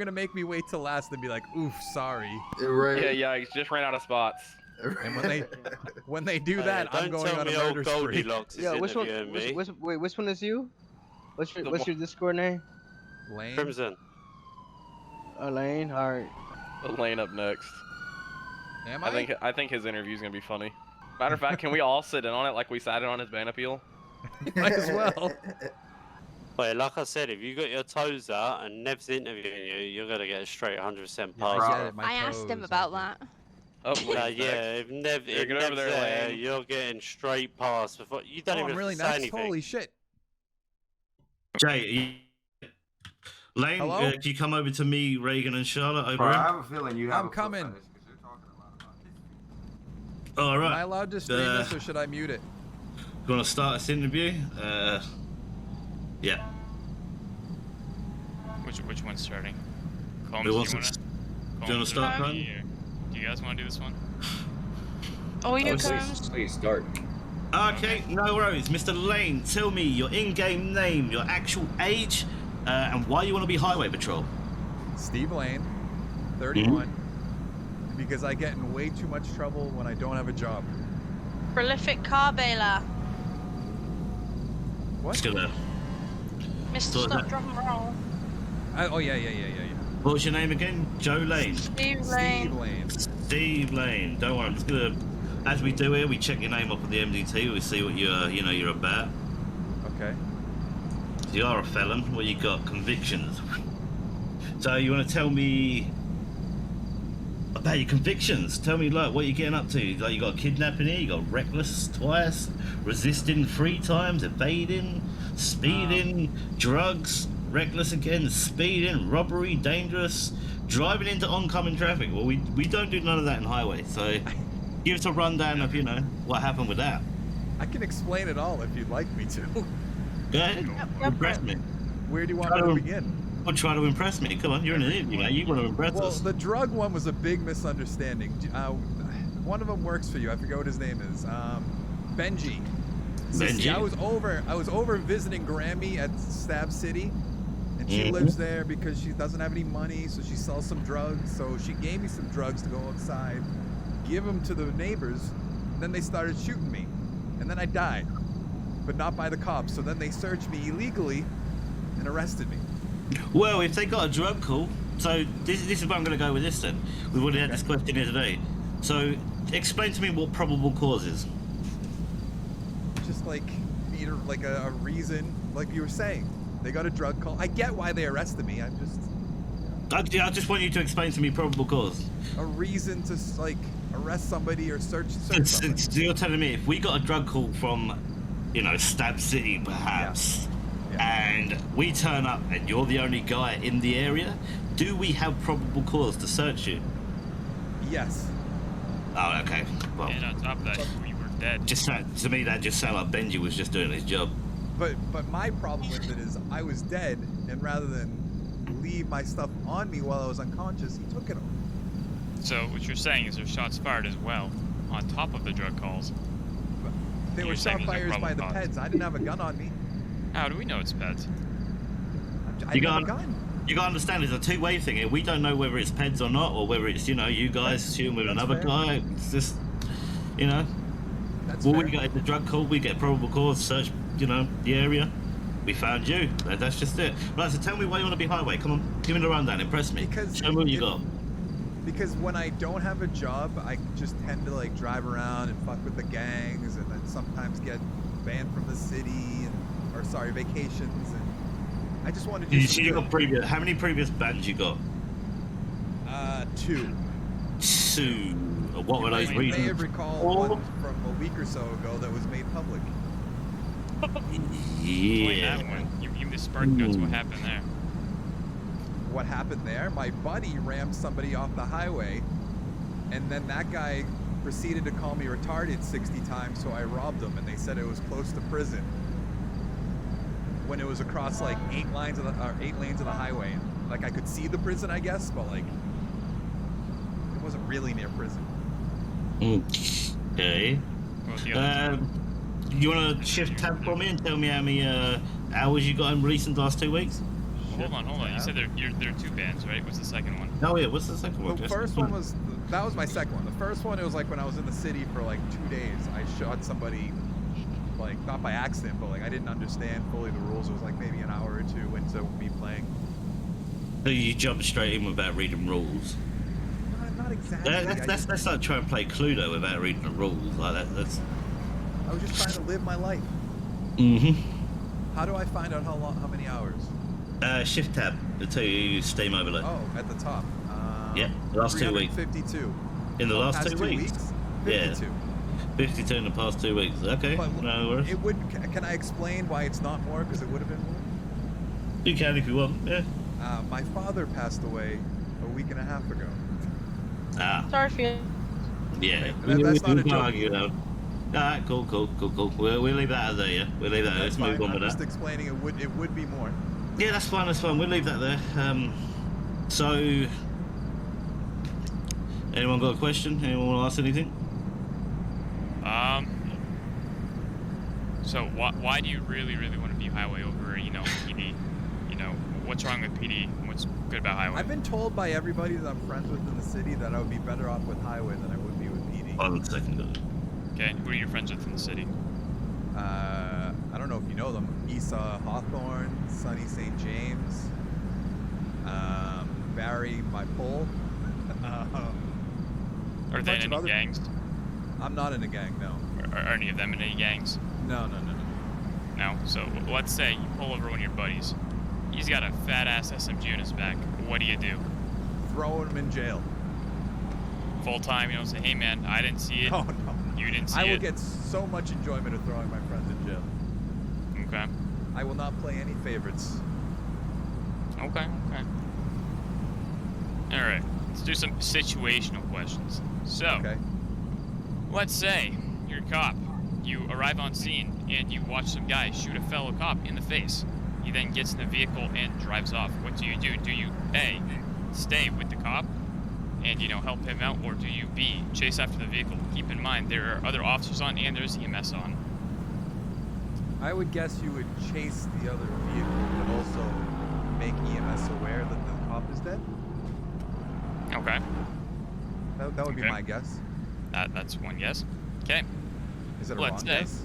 gonna make me wait till last and be like, oof, sorry. Right. Yeah, he just ran out of spots. And when they do that, I'm going on a murder spree. Yeah, which one is you? What's your Discord name? Lane. Crimson. Lane. All right. Lane up next. Am I? I think his interview's gonna be funny. Matter of fact, can we all sit in on it like we sat in on his ban appeal? Might as well. Wait, like I said, if you got your toes out and Nev's interviewing you, you're gonna get a straight 100% pass. I asked him about that. Oh, yeah, if Nev's there, you're getting straight pass before you don't even I'm really say nice. anything. Holy shit. Jay, Lane, can you come over to me, Reagan, and Charlotte over Bro, here? I have a feeling you have. I'm coming. All right. Am I allowed to stream this, or should I mute it? You want to start this interview? Yeah. Which one's starting? Combs, Do you want to start, Combs? Do you guys want to do this one? Oh, here comes. Please start. Okay, no worries. Mr. Lane, tell me your in-game name, your actual age, and why you want to be Highway Patrol. Steve Lane, 31. Because I get in way too much trouble when I don't have a job. Prolific car bailer. What? Just gonna... Mr. Stop, Drop and Roll. Oh, yeah. What was your name again? Joe Lane. Steve Lane. Steve Lane. Steve Lane. Don't worry, I'm just gonna... As we do here, we check your name up on the MDT, we see what you're about. Okay. So you are a felon. What you got? Convictions. So you want to tell me about your convictions? Tell me, like, what you're getting up to. Like, you got kidnapping here, you got reckless twice, resisting 3 times, evading, speeding, drugs, reckless again, speeding, robbery, dangerous, driving into oncoming traffic. Well, we don't do none of that in highway, so give us a rundown of, what happened with that. I can explain it all if you'd like me to. Go ahead, impress me. Where do you want me to begin? Well, try to impress me. Come on, you're in an interview, man. You want to impress us. Well, the drug one was a big misunderstanding. One of them works for you. I forget what his name is. Benji. So, Benji. See, I was over visiting Grammy at Stab City, and she lives there because she doesn't have any money, so she sells some drugs. So she gave me some drugs to go outside, give them to the neighbors. Then they started shooting me, and then I died, but not by the cops. So then they searched me illegally and arrested me. Well, if they got a drug call, so this is where I'm going to go with this then. We've already had this question here today. So explain to me what probable cause is. Just like either like a reason, like you were saying, they got a drug call. I get why they arrested me. I just want you to explain to me probable cause. A reason to like arrest somebody or search somebody. So you're telling me if we got a drug call from, Stab City perhaps, and we turn up and you're the only guy in the area, do we have probable cause to search you? Yes. Oh, okay. Well, and on top of that, we were dead. To me, that just sounded like Benji was just doing his job. But my problem with it is I was dead, and rather than leave my stuff on me while I was unconscious, he took it all. So what you're saying is there's shots fired as well, on top of the drug calls. They were shot fires by the Peds. I didn't have a gun on me. How do we know it's Peds? I didn't have a gun. You gotta understand, it's a two-way thing here. We don't know whether it's Peds or not, or whether it's, you guys shooting with another guy. It's just, That's well, fair. we get the drug call, we get probable cause, search, the area. We found you. That's just it. Right, so tell me why you want to be highway. Come on, give me the rundown. Impress me. Show me what you got. Because when I don't have a job, I just tend to like drive around and fuck with the gangs, and then sometimes get banned from the city, vacations, and I just want to do. You got previous. How many previous bans you got? 2. 2. What were those reasons? I may have recalled one from a week or so ago that was made public. Yeah. That one. You missed Spark Notes. What happened there? What happened there? My buddy rammed somebody off the highway, and then that guy proceeded to call me retarded 60 times, so I robbed him, and they said it was close to prison. When it was across like 8 lanes of the highway. Like I could see the prison, I guess, but like it wasn't really near prison. Okay. You want to shift tab for me and tell me how many hours you got in recent last 2 weeks? hold on. Yeah. You said there are 2 bands, right? What's the second one? Oh yeah, what's the second one? The first one was that was my second one. The first one, it was like when I was in the city for like 2 days. I shot somebody, like not by accident, but like I didn't understand fully the rules. It was like maybe an hour or 2 into me playing. So you jump straight in without reading rules. Not exactly. That's like trying to play Cluedo without reading the rules. Like that's. I was just trying to live my life. Mm-hmm. How do I find out how many hours? Shift tab to tell you Steam overload. Oh, at the top. Yeah, the last 2 weeks. 52. In the last Past 2 weeks? 52. Yeah. 52 in the past 2 weeks. Okay, But no worries. it would. Can I explain why it's not more? Because it would have been more. You can if you want. Yeah. My father passed away a week and a half ago. Ah. Sorry for you. Yeah. That's not a we can joke. argue that. Alright, cool. We'll leave that out there, yeah. We'll leave that there. Let's That's move fine. on I'm with just that. explaining it would be more. Yeah, that's fine. We'll leave that there. So, anyone got a question? Anyone want to ask anything? So why do you really want to be highway over, PD? What's wrong with PD? What's good about highway? I've been told by everybody that I'm friends with in the city that I would be better off with highway than I would be with PD. 1 second. Okay, who are your friends with in the city? I don't know if you know them. Esau Hawthorne, Sonny St. James, Barry, my pole. Are they bunch in of any other- gangs? I'm not in a gang, no. Are any of them in any gangs? No. No. So let's say you pull over one of your buddies. He's got a fat ass SMG in his back. What do you do? Throwing him in jail. Full time, say, hey man, I didn't see it. No. You didn't see I will it. get so much enjoyment of throwing my friends in jail. Okay. I will not play any favorites. Okay. All right. Let's do some situational questions. So, Okay. let's say you're a cop. You arrive on scene and you watch some guy shoot a fellow cop in the face. He then gets in the vehicle and drives off. What do? Do you A, stay with the cop and help him out, or do you B, chase after the vehicle? Keep in mind there are other officers on and there's EMS on. I would guess you would chase the other vehicle, but also make EMS aware that the cop is dead. Okay. That would be Okay. my guess. That's one guess. Okay. Is it a Let's wrong say- guess?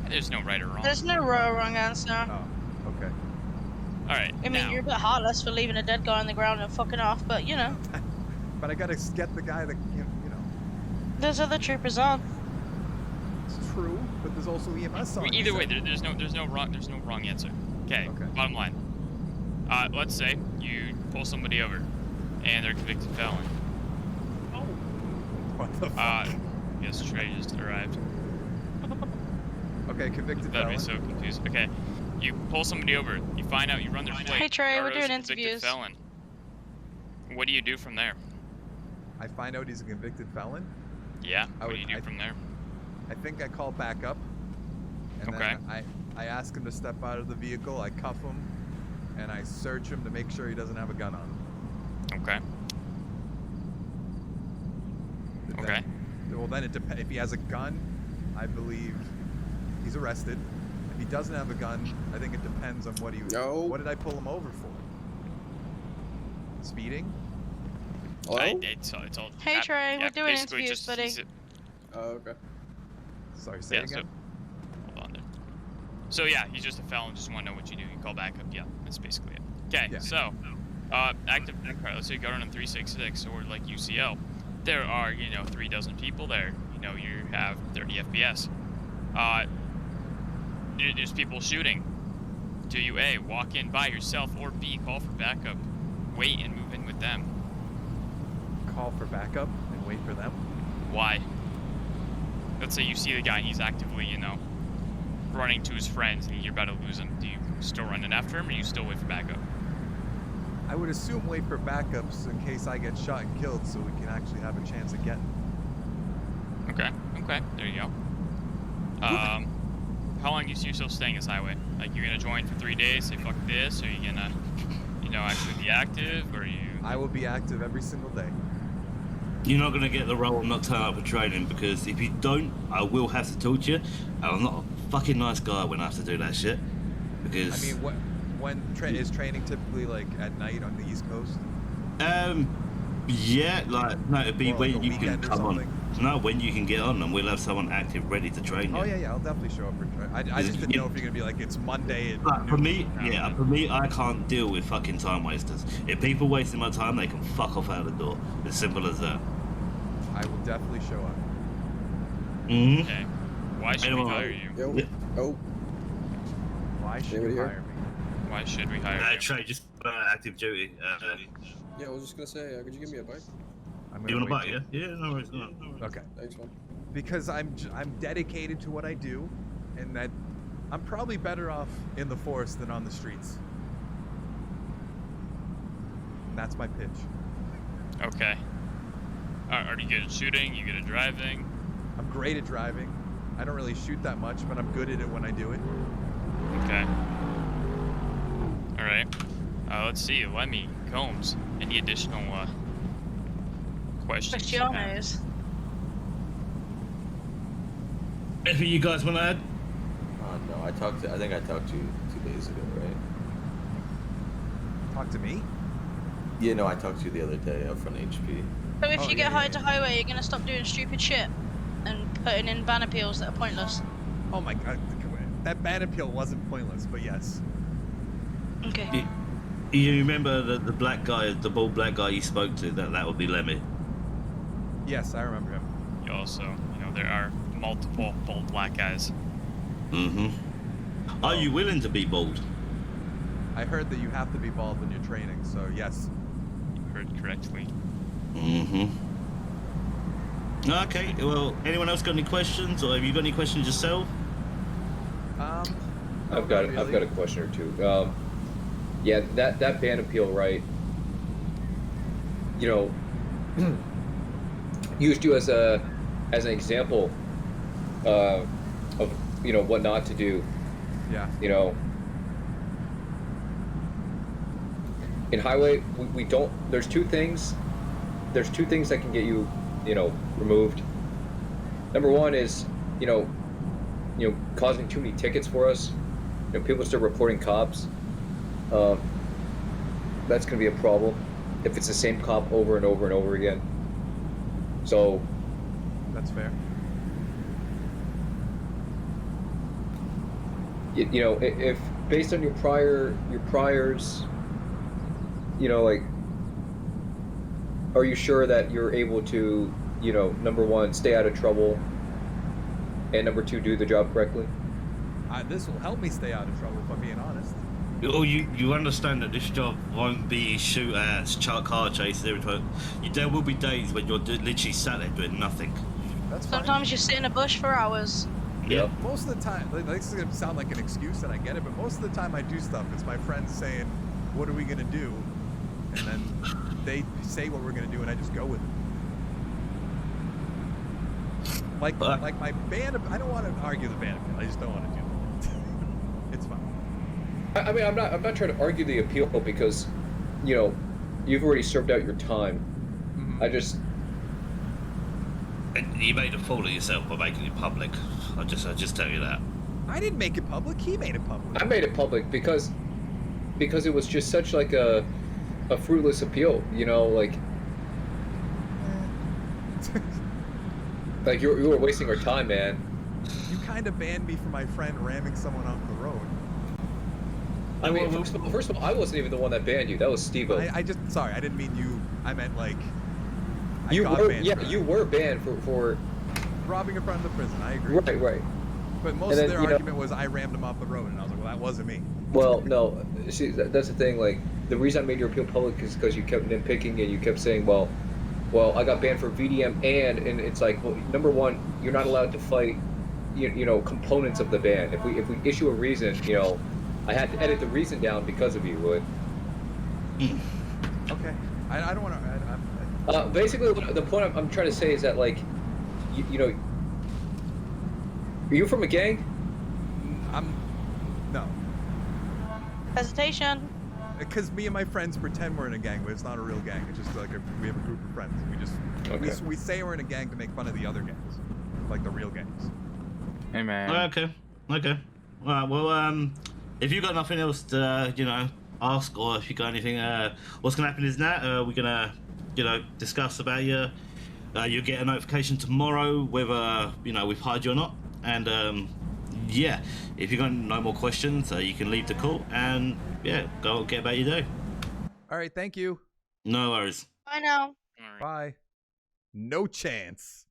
There's no right or wrong. There's no right or wrong answer. Oh, okay. All right. I mean, now, you're a bit heartless for leaving a dead guy on the ground and fucking off, but But I gotta get the guy that there's other troopers on. it's true, but there's also EMS on. Either you way, said. there's no wrong answer. Okay. Okay. Bottom line. Let's say you pull somebody over, and they're a convicted felon. What the fuck? Yes, Trey just arrived. Okay, convicted That'd be felon. so confused. Okay. You pull somebody over. You find out you run their plate. Hey, Trey, we're Garo's doing a convicted interviews. Felon. What do you do from there? I find out he's a convicted felon. Yeah. I What do would- you do from there? I think I call back up. And Okay. then I ask him to step out of the vehicle. I cuff him, and I search him to make sure he doesn't have a gun on him. Okay. But Okay. Well, then it depends. If he has a gun, I believe he's arrested. If he doesn't have a gun, I think it depends on what he. No. What did I pull him over for? Speeding? Hello? It's all. Hey, Trey, we're doing basically interviews, just, buddy. he's a- Oh, okay. Sorry, say it Yeah, again. hold on there. So yeah, he's just a felon. Just want to know what you do. You call back up. Yeah, that's basically it. Okay, Yeah. so active. Let's say you go on 366 or like UCL. There are 36 people there. You have 30 FPS. There's people shooting. Do you A, walk in by yourself, or B, call for backup, wait and move in with them? Call for backup and wait for them. Why? Let's say you see the guy and he's actively, running to his friends and you're about to lose him. Do you still run in after him, or you still wait for backup? I would assume wait for backups in case I get shot and killed, so we can actually have a chance again. Okay, there you go. How long do you see yourself staying this highway? Like, you're gonna join for 3 days, say fuck this, or are you gonna, actually be active, or are you... I will be active every single day. You're not going to get the role and not turn up for training, because if you don't, I will have to talk to you. And I'm not a fucking nice guy when I have to do that shit. Because I mean, when is training typically like at night on the East Coast? Yeah, like no, it'd be Or when like a you can weekend or come on. something? No, when you can get on, and we'll have someone active ready to train you. Oh yeah, I'll definitely show up for train. I just didn't know if you're gonna be like it's Monday at But for noon. me, I can't deal with fucking time wasters. If people wasting my time, they can fuck off out the door. As simple as that. I will definitely show up. Mm-hmm. Okay. Why should we Anyone- hire you? Yo. Yeah. Oh. Why should Anybody you here? hire me? Why should we hire you? Trey, just active duty. Yeah, I was just gonna say, could you give me a bite? I'm You gonna want to wait bite? Yeah. Yeah. No worries. No worries. Okay. Thanks, man. Because I'm dedicated to what I do, and that I'm probably better off in the force than on the streets. And that's my pitch. Okay. Are you good at shooting? You good at driving? I'm great at driving. I don't really shoot that much, but I'm good at it when I do it. Okay. All right. Let's see. Lemmy, Combs, any additional questions? you have? Questiones. Anything you guys want to add? No, I think I talked to you 2 days ago, right? Talk to me. Yeah, no, I talked to you the other day up from HP. So if Oh, you yeah, get hired yeah. to highway, you're gonna stop doing stupid shit and putting in ban appeals that are pointless. Oh my god, that ban appeal wasn't pointless, but yes. Okay. You remember the black guy, the bald black guy you spoke to? That would be Lemmy. Yes, I remember him. You also, there are multiple bald black guys. Mm-hmm. Are you willing to be bald? I heard that you have to be bald when you're training, so yes. You heard correctly. Mm-hmm. Okay, well, anyone else got any questions, or have you got any questions yourself? I've got a question or two. Yeah, that ban appeal, right? Used you as an example of what not to do. Yeah. In highway, we don't. There's two things that can get you removed. Number one is causing too many tickets for us. People start reporting cops. That's going to be a problem if it's the same cop over and over and over again. So That's fair. if based on your priors, are you sure that you're able to, number one, stay out of trouble, and number two, do the job correctly? This will help me stay out of trouble, if I'm being honest. Oh, you understand that this job won't be shootouts, car chases, everything. There will be days when you're literally sat there doing nothing. That's fine. Sometimes you sit in a bush for hours. Yeah. Most of the time, this is going to sound like an excuse, and I get it, but most of the time I do stuff. It's my friends saying, what are we going to do? And then they say what we're going to do, and I just go with it. Like my band, I don't want to argue the band appeal. I just don't want to do that. It's fine. I mean, I'm not trying to argue the appeal because, you've already served out your time. Mm-hmm. And you made a fool of yourself by making it public. I'll just tell you that. I didn't make it public. He made it public. I made it public because it was just such like a fruitless appeal, like you were wasting our time, man. You kind of banned me for my friend ramming someone off the road. I mean, first of all, I wasn't even the one that banned you. That was Steve-O. I didn't mean you. I meant like. You were banned for robbing in front of the prison. I agree. Right. But most of their argument was I rammed him off the road, and I was like, well, that wasn't me. Well, no. See, that's the thing. Like, the reason I made your appeal public is because you kept nitpicking and you kept saying, well, I got banned for VDM and it's like, well, number one, you're not allowed to fight, components of the ban. If we issue a reason, I had to edit the reason down because of you, Wood. Okay. I don't want to. Basically, the point I'm trying to say is that, like, are you from a gang? No. Hesitation. Because me and my friends pretend we're in a gang, but it's not a real gang. It's just like we have a group of friends. We say we're in a gang to make fun of the other gangs, like the real gangs. Hey man. Okay. All right. Well, if you got nothing else to, ask, or if you got anything, what's gonna happen is that we're gonna, discuss about you. You'll get a notification tomorrow whether we've hired you or not. And yeah, if you got no more questions, you can leave the call and yeah, go get about your day. All right, thank you. No worries. I know. All right. Bye. No chance.